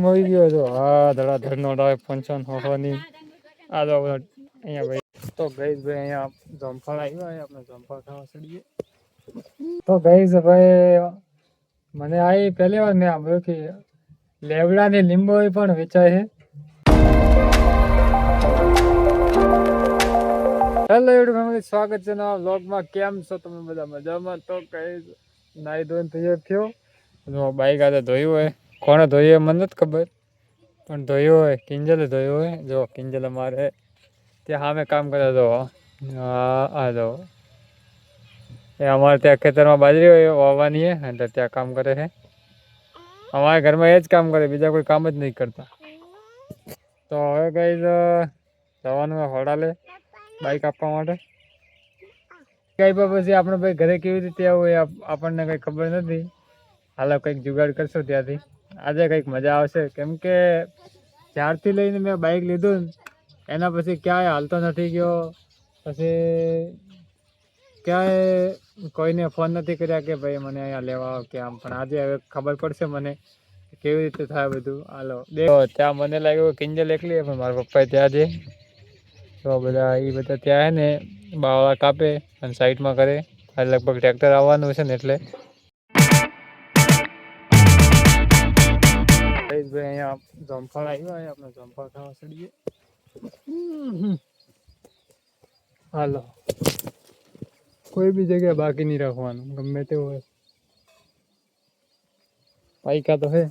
મળી ગયો તો હા ધડાધડ નો ફંક્શન હોવાની આ તો અહીંયા ભાઈ તો ગઈ ભાઈ અહીંયા જમફળ આવ્યો આપણે જમફળ ખાવા ચડીએ તો ગઈ ભાઈ મને આ પહેલી વાર મેં સાંભળ્યું કે લેવડા ને લીંબુ પણ વેચાય છે હેલો એવડી ફેમિલી સ્વાગત છે નવા વ્લોગમાં કેમ છો તમે બધા મજામાં તો કઈ નાઈ ધોઈને તૈયાર થયો બાઈક આજે ધોયું હોય કોણે ધોયું મને નથી ખબર પણ ધોયું હોય કિંજલે ધોયું હોય જો કિંજલ અમારે ત્યાં સામે કામ કરે તો આ જો એ અમારે ત્યાં ખેતરમાં બાજરી હોય વાવવાની છે એટલે ત્યાં કામ કરે છે અમારા ઘરમાં એ જ કામ કરે બીજા કોઈ કામ જ નહીં કરતા તો હવે કઈ જવાનું હોડા લે બાઈક આપવા માટે કઈ પછી આપણે ભાઈ ઘરે કેવી રીતે આવું એ આપણને કંઈ ખબર નથી હાલો કંઈક જુગાડ કરશો ત્યાંથી આજે કંઈક મજા આવશે કેમ કે જ્યારથી લઈને મેં બાઈક લીધું એના પછી ક્યાંય હાલતો નથી ગયો પછી ક્યાંય કોઈને ફોન નથી કર્યા કે ભાઈ મને અહીંયા લેવા આવો કે આમ પણ આજે હવે ખબર પડશે મને કેવી રીતે થાય બધું હાલો દેખો ત્યાં મને લાગ્યું કિંજલ એકલી પણ મારા પપ્પાએ ત્યાં છે તો બધા એ બધા ત્યાં છે ને બાવળા કાપે અને સાઈડમાં કરે લગભગ ટ્રેક્ટર આવવાનું છે ને એટલે અહીંયા જમફળ આવ્યો આપણે જમફળ ખાવા ચડીએ હાલો કોઈ બી જગ્યાએ બાકી નહીં રાખવાનું ગમે તે હોય પાઈકા તો હે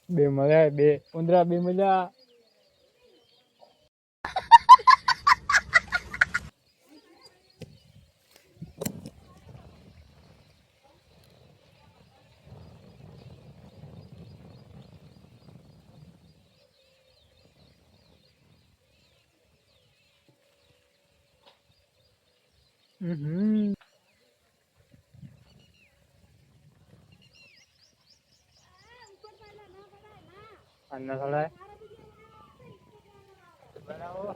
બે મળ્યા બે ઉંદરા બે મળ્યા अन्ना थोड़ा है बनाओ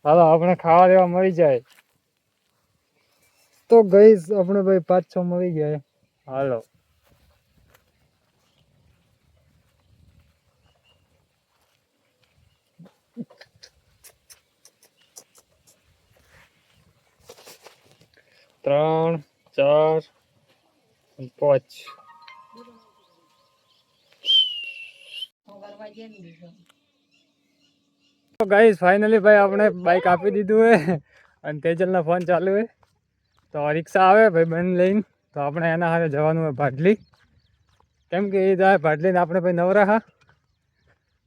हालो अपने खावा देवा मरी जाए तो गई अपने भाई 5-6 मरी गए हालो ત્રણ ચાર 5 તો ગાઈસ ફાઇનલી ભાઈ આપણે બાઈક આપી દીધું હે અને તેજલનો ફોન ચાલુ હે તો રિક્ષા આવે ભાઈ બંધ લઈને તો આપણે એના હારે જવાનું હોય ભાડલી કેમ કે એ જાય ભાડલીને આપણે ભાઈ નવરા હા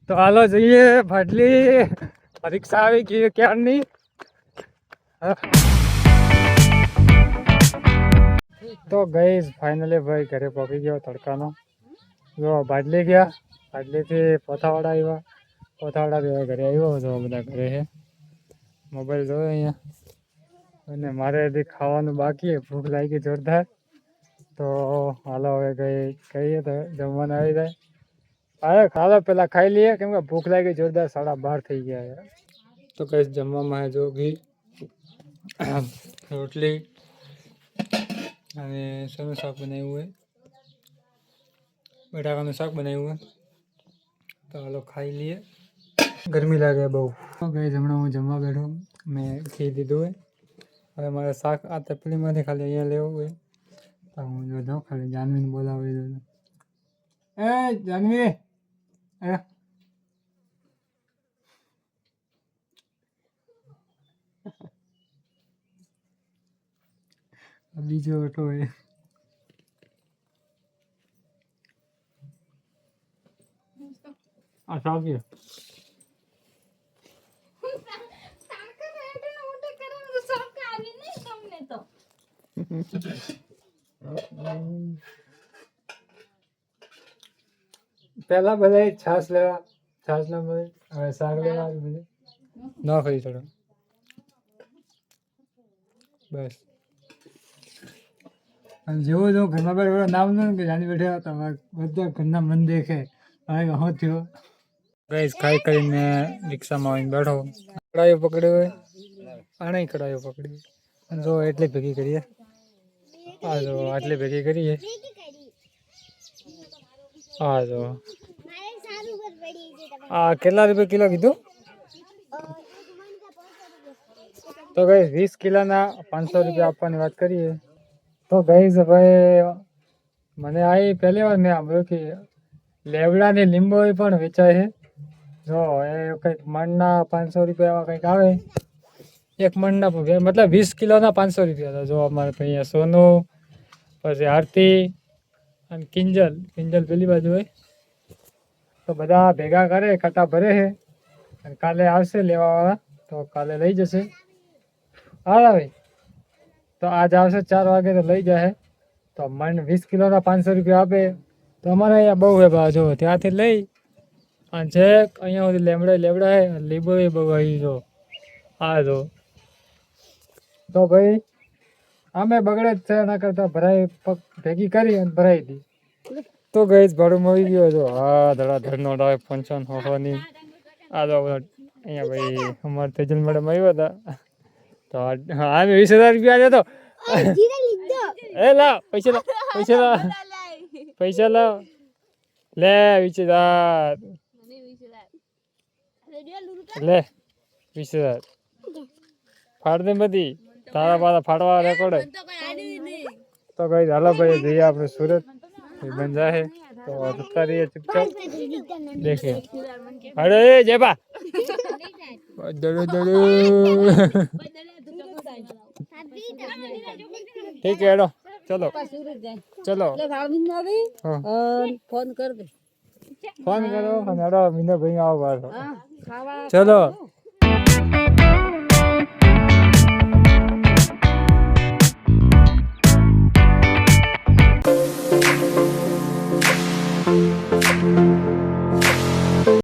તો હાલો જઈએ ભાડલી રિક્ષા આવી ગઈ ક્યારની તો ગઈશ ફાઇનલી ભાઈ ઘરે પહોંચી ગયો તડકાનો જો ભાડલી ગયા ભાડલીથી પોથાવાડા આવ્યા પોથાવાડા ઘરે આવ્યો તો બધા ઘરે છે મોબાઈલ જોયો અહીંયા અને મારે હજી ખાવાનું બાકી ભૂખ લાગી જોરદાર તો હાલો હવે કહીએ તો જમવાનું આવી જાય અરે ખાલો પેલા ખાઈ લઈએ કેમ કે ભૂખ લાગી જોરદાર 12:30 થઈ ગયા તો કઈ જમવામાં જો ઘી રોટલી અને સરનું શાક બનાવ્યું હોય બટાકાનું શાક બનાવ્યું હોય તો હાલો ખાઈ લઈએ ગરમી લાગે બહુ ગઈ હમણાં હું જમવા બેઠો મેં ખી દીધું હોય હવે મારે શાક આ તપલીમાંથી ખાલી અહીંયા લેવું હોય તો હું જો ખાલી જાનવીને બોલાવી દઉં એ જાનવી બીજો ઓટો હોય આ સાવકી પેલા બધા છાસ લેવા છાસ ના મળે હવે શાક લેવા બધે ન ખાઈ થોડો બસ અને જેવો જો ઘરમાં બેઠો નામ ન કે જાણી બેઠા તમારે બધા ઘરના મન દેખે હવે હું થયો ગઈસ ખાઈ કરીને રિક્ષામાં આવીને બેઠો કડાયો પકડ્યો હોય આણે કડાયો પકડ્યો અને જો એટલી ભેગી કરીએ હા જો આટલી ભેગી કરીએ હા જો આ કેટલા રૂપિયા કિલો કીધું તો ગઈ 20 કિલોના 500 રૂપિયા આપવાની વાત કરીએ તો ગઈ ભાઈ મને આવી પહેલી વાર મેં સાંભળ્યું કે લેવડાની લીંબો પણ વેચાય છે જો એ કંઈક મણના 500 રૂપિયા કંઈક આવે એક મણના મતલબ 20 કિલોના 500 રૂપિયા હતા જો અમારે અહીંયા સોનું પછી આરતી અને કિંજલ પેલી બાજુ હોય તો બધા ભેગા કરે કટા ભરે છે અને કાલે આવશે લેવાવાળા તો કાલે લઈ જશે હા ભાઈ તો આજ આવશે 4 વાગે તો લઈ જાય તો મણ 20 કિલોના 500 રૂપિયા આપે તો અમારે અહીંયા બહુ છે ભાવ જો ત્યાંથી લઈ અને છેક અહીંયા સુધી લેવડા હે લીંબુ એ બહુ અહીં જો આ જો તો ભાઈ અમે બગડે જ છે એના કરતાં ભરાઈ પગ ભેગી કરી અને ભરાઈ દી તો ગઈ ભાડું મળી ગયો જો હા ધડાધડનો ડાય 55 ની આ તો અહીંયા ભાઈ અમારે તેજલ મેડમ આવ્યા હતા તો હા મેં 20,000 રૂપિયા આવ્યા તો એ લાવ પૈસા લાવ લે 20,000 લે 20,000 ફાડ દે બધી તારા પાછા ફાડવા રેકોર્ડ તો કઈ હાલો ભાઈ જઈએ આપણે સુરત બન જાય તો જતા રહીએ ચૂપચાપ દેખીએ અરે જેબા દડો ठीक है हेडो चलो फोन करो हेडो मीना भाई आओ बाहर चलो